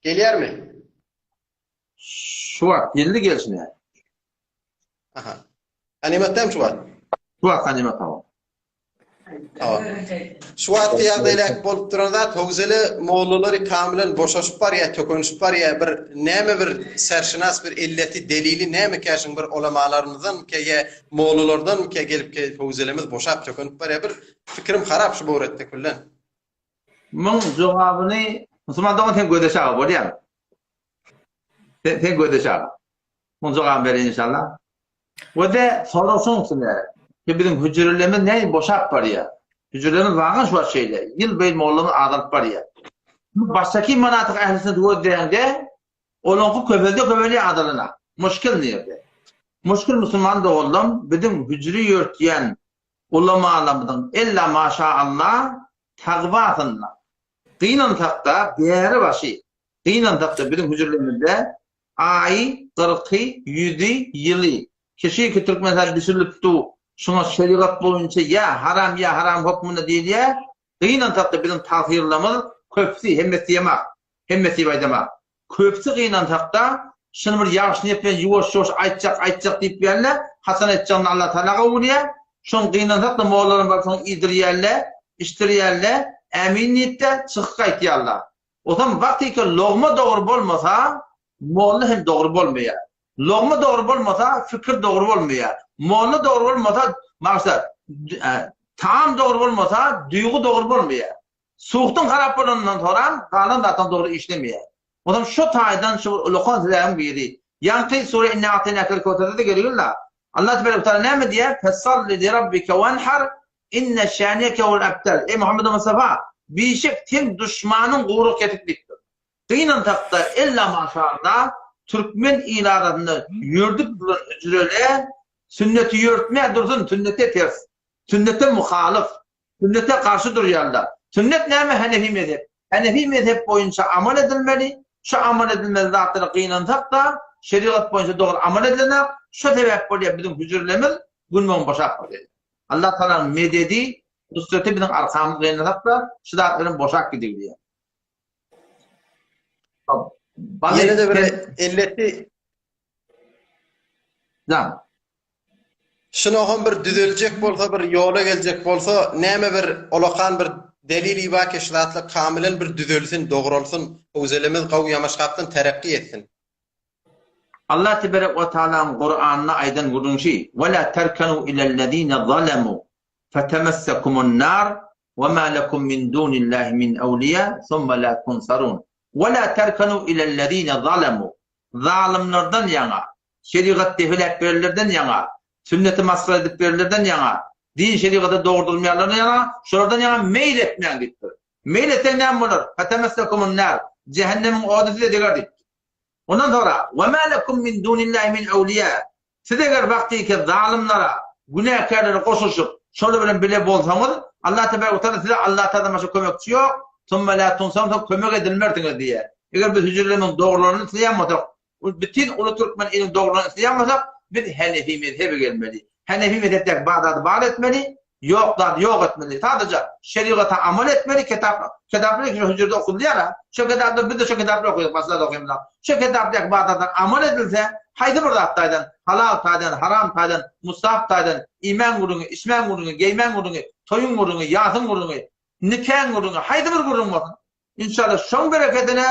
Geliyor mi? Şu vakt geldi gelsin yani. Aha. Animattam şu an. Şu vakt animat tamam. Tamam. Şu an kıyaqdaylak bolup duranda togzeli moğulluları kamilen boşaşıp var ya, tökönüşüp var ya, bir neme bir serşinas bir illeti delili neme keşin bir olamalarımızdan ki ya moğullulardan ki gelip ki togzelimiz boşap tökönüp var ya bir fikrim harap şu boğrette kullan. Bunun cevabını Müslümandan ten gödeşağı var ya. Ten gödeşağı. Bunun cevabını verin inşallah. Ve de sorulsun size. Ki bizim hücrelerimiz ne boşap var ya. Hücrelerimiz varmış şu şeyle. Yıl boyu moğulluğunu adalıp var ya. Baştaki manatık ehlisini duvar deyende olonku köpelde adalına. Muşkil nerede? Muşkil Müslüman da oldum. Bizim hücre yörtüyen ulamalarımızın illa maşallah tağvatınla. Kıyınan takta değeri başı. Kıyınan takta bizim hücrelerimizde ay, 40, 100 yılı. Kişi ki Türkmenler düşürülüp şuna şeriat boyunca ya haram hukmunda değil ya. Kıyınan takta bizim tahirlamız köpsi hemmeti yemek. Hemmeti baydamak. Köpsi kıyınan takta şunu bir yavaş yapıyan yuvaş aytacak deyip yerle Hasan etcanını Allah Teala kavuluyor. Şun kıyınan takta Moğolların baksan idiriyerle, iştiriyerle, eminiyette çıkık aytiyarlar. O zaman vakti ki loğma doğru olmasa Moğollu hem doğru olmuyor. Loğma doğru olmasa fikir doğru olmuyor. Moğollu doğru olmasa maksat tam doğru olmasa duygu doğru olmuyor. Suhtun harap olanından sonra kalan zaten doğru işlemiyor. O zaman şu taydan şu Luqman Suresi'nin biri. Yankı sure inna a'tainakal kevser'de de geliyorlar. Allah Teala ne mi diyor? Fesalli li rabbike venhar inne şaniyeke vel abtar. Ey Muhammed Mustafa bir şey tim düşmanın kuyruk ketikliktir. Kıyınan takta illa maşallah Türkmen ilarında yürüdük duran hücreler sünneti yürütmeye dursun sünnete ters. Sünnete muhalif. Sünnete karşı duruyorlar. Sünnet ne mi? Hanefi mezhep. Hanefi mezhep boyunca amel edilmeli. Şu amel edilmez zatları kıyınan takta şeriat boyunca doğru amel edilir. Şu sebep oluyor bizim hücrelerimiz günmen boşak oluyor. Allah Teala'nın mededi nusreti bizim arkamız kıyınan takta şu zatların boşak gidiyor. Yine de bir illeti Tamam. şunu bir düzelecek bolsa bir yola gelecek bolsa neme bir olokan bir delili baki şiratlı kamilen bir düzelsin doğrulsun özelimiz kavyamışkaptan terakki etsin. Allah Tebarek ve Teala'nın Kur'an'ına aydan vurduğun şey وَلَا تَرْكَنُوا إِلَى الَّذ۪ينَ ظَلَمُوا فَتَمَسَّكُمُ النَّارِ وَمَا لَكُمْ مِنْ دُونِ اللّٰهِ مِنْ أَوْلِيَا ثُمَّ لَا تُنْصَرُونَ وَلَا تَرْكَنُوا إِلَى الَّذ۪ينَ ظَلَمُوا Zalimlerden yana, şeriat defilek verirlerden yana, sünneti masraf edip verirlerden yana, din şeriatı doğrulmayanlardan yana, şuradan yana meyil etmeyen gitti. Meyil eten ne olur? فَتَمَسَّكُمُ النَّارِ Cehennemin odası de degardik. Ondan sonra وَمَا لَكُمْ مِنْ دُونِ اللّٰهِ مِنْ أَوْلِيَا Siz eğer vakti ki zalimlere, günahkarlara koşuşup şöyle bile bolsanız Allah Teala utanır size Allah Teala'dan başka kömekçi yok. ثُمَّ لَا تُنْصَرُونَ kömek edilmerdiniz diye. Eğer biz hücrelerin doğrularını isteyemezsek, bütün ulu Türkmen ilin doğrularını isteyemezsek biz Hanefi mezhebe gelmeli. Hanefi mezhepte Bağdat'ı bağlı etmeli, yoklar yok etmeli. Sadece şeriata amel etmeli, kitapları hücrede okundular. Şu kitapta biz de şu kitapları okuyup başladı okuyumlar. Şu kitapta Bağdat'tan amel edilse, haydi burada taydan, halal taydan, haram taydan, mustahap taydan, iman kurunu, ismen kurunu, geymen kurunu, toyun kurunu, yatın kurunu, nikahın kurunu, haydi bir kurunu olsun. İnşallah şun bereketine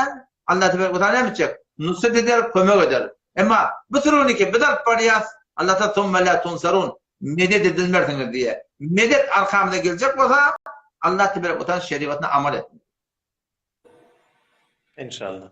Allah Teala ne yapacak? Nusret eder, kömek eder. Ama bu türlü ki bedel pariyas Allah Teala ثُمَّ لَا تُنْصَرُونَ medet edilmersiniz diye. Medet arkamda gelecek olsa Allah Teala şeriatına amel etmiyor. İnşallah.